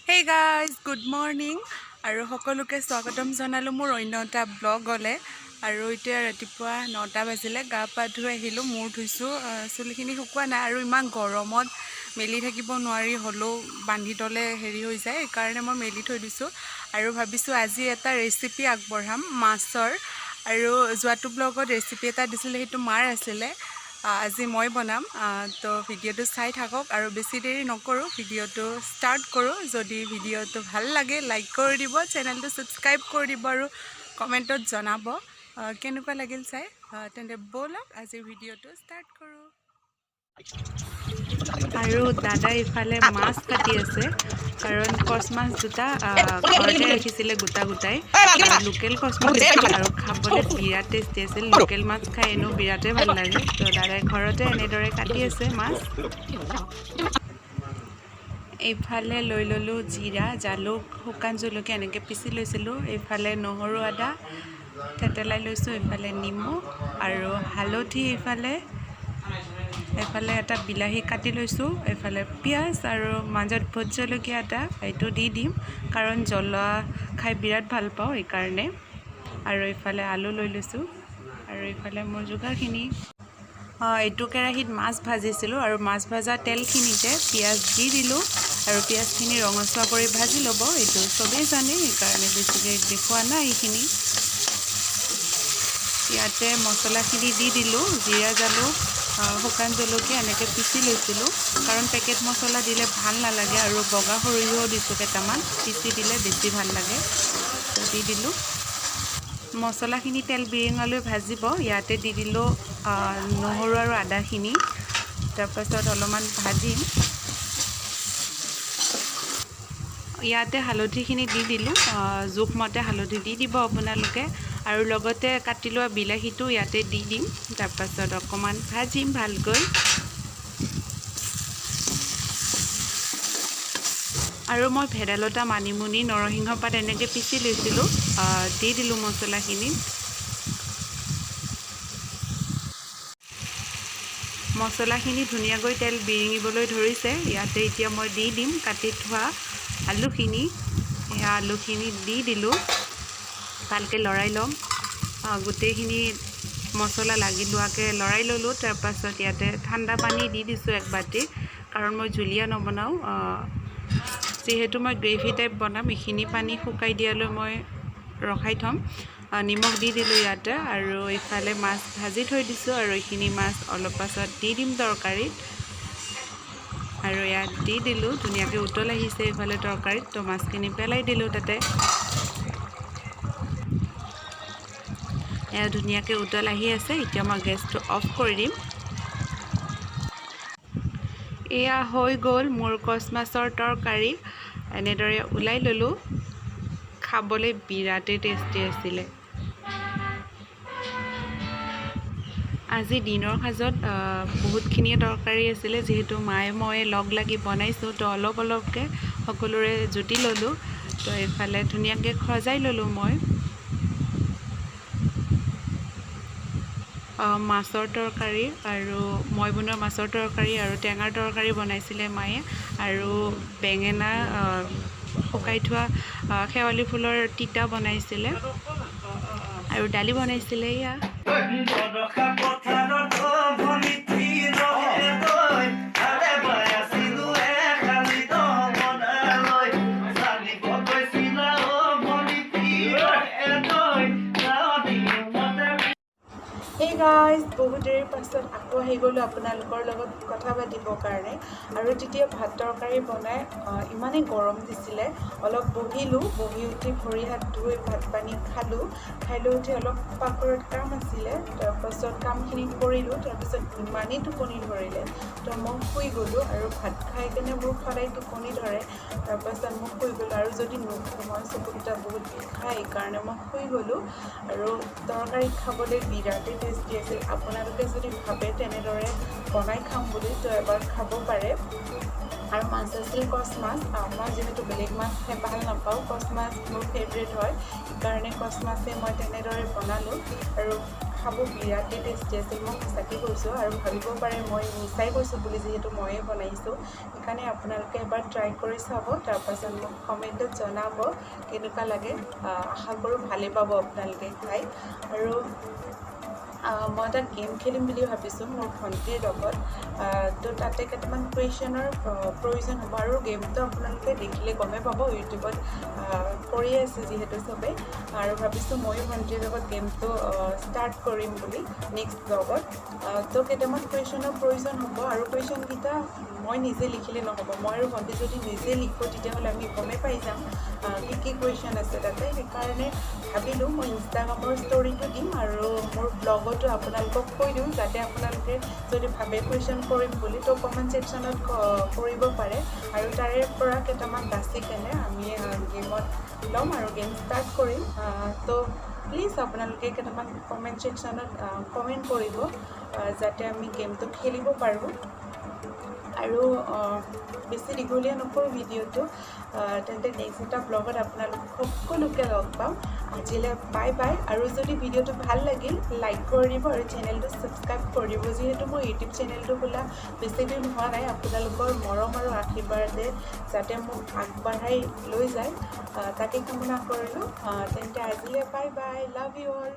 Hey guys, good morning. আৰু সকলোকে স্বাগতম জনালো মোৰ অন্য এটা ব্লগলে আৰু এতিয়া ৰাতিপুৱা 9টা বাজিলে গা পা ধুই আহিলো মূৰ ধুইছো চুলিখিনি শুকোৱা নাই আৰু ইমান গৰমত মেলি থাকিব নোৱাৰি হলো বান্ধি তলে হেৰি হৈ যায় এই কাৰণে মই মেলি থৈ দিছো আৰু ভাবিছো আজি এটা ৰেচিপি আগবঢ়াম মাছৰ আৰু যোৱাটো ব্লগত ৰেচিপি এটা দিছিলে হেতু মাৰ আছিলে আজি মই বনাম তো ভিডিওটো চাই থাকক আৰু বেছি দেৰি নকৰো ভিডিওটো স্টাৰ্ট কৰো যদি ভিডিওটো ভাল লাগে লাইক কৰি দিব চেনেলটো সাবস্ক্ৰাইব কৰি দিব আৰু কমেন্টত জনাব কেনেকুৱা লাগিল চাই তেন্তে বলক আজি ভিডিওটো স্টাৰ্ট কৰো আৰু দাদা ইফালে মাছ কাটি আছে কাৰণ কচ মাছ দুটা ঘৰতে ৰাখিছিলে গোটা গোটাই লোকেল কচ মাছ আৰু খাবলৈ বিৰাট টেষ্টি আছিল লোকেল মাছ খাই এনো বিৰাটে ভাল লাগে তো দাদাই ঘৰতে এনেদৰে কাটি আছে মাছ এইফালে লৈ ললো জিৰা জালুক শুকান জলকীয়া এনেকৈ পিচি লৈছিলোঁ এইফালে নহৰু আদা থেতেলাই লৈছোঁ এইফালে নিমখ আৰু হালধি এইফালে এটা বিলাহী কাটি লৈছোঁ এইফালে পিঁয়াজ আৰু মাজত ভোট জলকীয়া এটা এইটো দি দিম কাৰণ জ্বলা খাই বিৰাট ভাল পাওঁ এই কাৰণে আৰু এইফালে আলু লৈ লৈছোঁ আৰু এইফালে মোৰ যোগাৰখিনি এইটো কেৰাহীত মাছ ভাজিছিলোঁ আৰু মাছ ভাজা তেলখিনিতে পিঁয়াজ দি দিলোঁ আৰু পিঁয়াজখিনি ৰঙচুৱা কৰি ভাজি ল'ব এইটো চবেই জানে সেইকাৰণে বেছিকৈ দেখুওৱা নাই এইখিনি ইয়াতে মছলাখিনি দি দিলোঁ জিৰা জালুক শুকান জলকীয়া এনেকৈ পিচি লৈছিলোঁ কাৰণ পেকেট মছলা দিলে ভাল নালাগে আৰু বগা সৰিয়হ দিছোঁ কেইটামান পিচি দিলে বেছি ভাল লাগে তো দি দিলোঁ মছলাখিনি তেল বিৰিঙালৈ ভাজিব ইয়াতে দি দিলোঁ নহৰু আৰু আদাখিনি তাৰপাছত অলপমান ভাজিম ইয়াতে হালধিখিনি দি দিলোঁ জোখমতে হালধি দি দিব আপোনালোকে আৰু লগতে কাটি লোৱা বিলাহীটো ইয়াতে দি দিম তাৰপাছত অকণমান ভাজিম ভালকৈ আৰু মই ভেদাইলতা মানিমুনি নৰসিংহ পাত এনেকৈ পিচি লৈছিলোঁ দি দিলোঁ মছলাখিনি মছলাখিনি ধুনীয়াকৈ তেল বিৰিঙিবলৈ ধৰিছে ইয়াতে এতিয়া মই দি দিম কাটি থোৱা আলুখিনি এই আলুখিনি দি দিলোঁ ভালকৈ লৰাই ল'ম গোটেইখিনি মছলা লাগি লোৱাকৈ লৰাই ল'লোঁ তাৰপাছত ইয়াতে ঠাণ্ডা পানী দি দিছোঁ এক বাটি কাৰণ মই জুলীয়া নবনাওঁ যিহেতু মই গ্ৰেভি টাইপ বনাম এইখিনি পানী শুকাই দিয়ালৈ মই ৰখাই থ'ম নিমখ দি দিলোঁ ইয়াতে আৰু ইফালে মাছ ভাজি থৈ দিছোঁ আৰু এইখিনি মাছ অলপ পাছত দি দিম তৰকাৰীত আৰু ইয়াত দি দিলোঁ ধুনীয়াকৈ উতল আহিছে এইফালে তৰকাৰীত তো মাছখিনি পেলাই দিলোঁ তাতে এয়া ধুনীয়াকৈ উতল আহি আছে এতিয়া মই গেছটো অফ কৰি দিম এয়া হৈ গ'ল মোৰ কচ মাছৰ তৰকাৰী এনেদৰে ওলাই ল'লোঁ খাবলৈ বিৰাটেই টেষ্টি আছিলে আজি দিনৰ সাজত বহুতখিনিয়ে তৰকাৰী আছিলে যিহেতু মায়ে মই লগ লাগি বনাইছোঁ তো অলপ অলপকৈ সকলোৰে জুতি ল'লোঁ তো এইফালে ধুনীয়াকৈ সজাই ল'লোঁ মই মাছৰ তৰকাৰী আৰু মই বনোৱা মাছৰ তৰকাৰী আৰু টেঙাৰ তৰকাৰী বনাইছিলে মায়ে আৰু বেঙেনা শুকাই থোৱা শেৱালি ফুলৰ তিতা বনাইছিলে আৰু দালি বনাইছিলে এয়া Hey guys, বহুত দেৰিৰ পাছত আকৌ আহি গ'লোঁ আপোনালোকৰ লগত কথা পাতিবৰ কাৰণে আৰু তেতিয়া ভাত তৰকাৰী বনাই ইমানেই গৰম দিছিলে অলপ বহিলোঁ বহি উঠি ভৰি হাত ধুই ভাত পানী খালোঁ খাই লৈ উঠি অলপ পাকঘৰত কাম আছিলে তাৰপাছত কামখিনি কৰিলোঁ তাৰপিছত ইমানেই টোপনি ধৰিলে তো মই শুই গ'লোঁ আৰু ভাত খাই কেনে মোৰ সদায় টোপনি ধৰে তাৰপাছত মই শুই গ'লোঁ আৰু যদি নুঠোঁ মই চকুকেইটা বহুত বিষায় এইকাৰণে মই শুই গ'লোঁ আৰু তৰকাৰী খাবলৈ বিৰাটেই টেষ্টি আছিল আপোনালোকে যদি ভাবে তেনেদৰে বনাই খাম বুলি তো এবাৰ খাব পাৰে আৰু মাছ আছিল কচ মাছ মই যেহেতু বেলেগ মাছ খাই ভাল নাপাওঁ কচ মাছ মোৰ ফেভৰেট হয় সেইকাৰণে কচ মাছে মই তেনেদৰে বনালোঁ আৰু খাব বিৰাটেই টেষ্টি আছিল মই সঁচাকৈ কৈছোঁ আৰু ভাবিব পাৰে মই মিছাই কৈছোঁ বুলি যিহেতু ময়ে বনাইছোঁ সেইকাৰণে আপোনালোকে এবাৰ ট্ৰাই কৰি চাব তাৰপাছত মোক কমেণ্টত জনাব কেনেকুৱা লাগে আশা কৰোঁ ভালেই পাব আপোনালোকে খাই আৰু মই এটা গেম খেলিম বুলি ভাবিছোঁ মোৰ ভণ্টিৰ লগত তো তাতে কেইটামান কুৱেশ্যনৰ প্ৰয়োজন হ'ব আৰু গেমটো আপোনালোকে দেখিলে গমেই পাব ইউটিউবত কৰিয়ে আছে যিহেতু চবেই আৰু ভাবিছোঁ ময়ো ভণ্টিৰ লগত গেমটো ষ্টাৰ্ট কৰিম বুলি নেক্সট ব্লগত তো কেইটামান কুৱেশ্যনৰ প্ৰয়োজন হ'ব আৰু কুৱেশ্যনকেইটা মই নিজে লিখিলে নহ'ব মই আৰু ভণ্টি যদি নিজে লিখোঁ তেতিয়াহ'লে আমি গমেই পাই যাম কি কুৱেশ্যন আছে তাতে সেইকাৰণে ভাবিলোঁ মই ইনষ্টাগ্ৰামৰ ষ্টৰিটো দিম আৰু মোৰ ব্লগতো আপোনালোকক কৈ দিওঁ যাতে আপোনালোকে যদি ভাবে কুৱেশ্যন কৰিম বুলি তো কমেণ্ট ছেকশ্যনত কৰিব পাৰে আৰু তাৰে পৰা কেইটামান বাছি কেনে আমি গেমত ল'ম আৰু গেম ষ্টাৰ্ট কৰিম তো প্লিজ আপোনালোকে কেইটামান কমেণ্ট ছেকশ্যনত কমেণ্ট কৰিব যাতে আমি গেমটো খেলিব পাৰোঁ আৰু বেছি দীঘলীয়া নকৰোঁ ভিডিঅ'টো তেন্তে নেক্সট এটা ব্লগত আপোনালোক সকলোকে লগ পাম আজিলৈ বাই বাই আৰু যদি ভিডিঅ'টো ভাল লাগিল লাইক কৰি দিব আৰু চেনেলটো ছাবস্ক্ৰাইব কৰি দিব যিহেতু মোৰ ইউটিউব চেনেলটো খোলা বেছিদিন হোৱা নাই আপোনালোকৰ মৰম আৰু আশীৰ্বাদে যাতে মোক আগবঢ়াই লৈ যায় তাকে কামনা কৰিলোঁ তেন্তে আজিলৈ bye bye love you all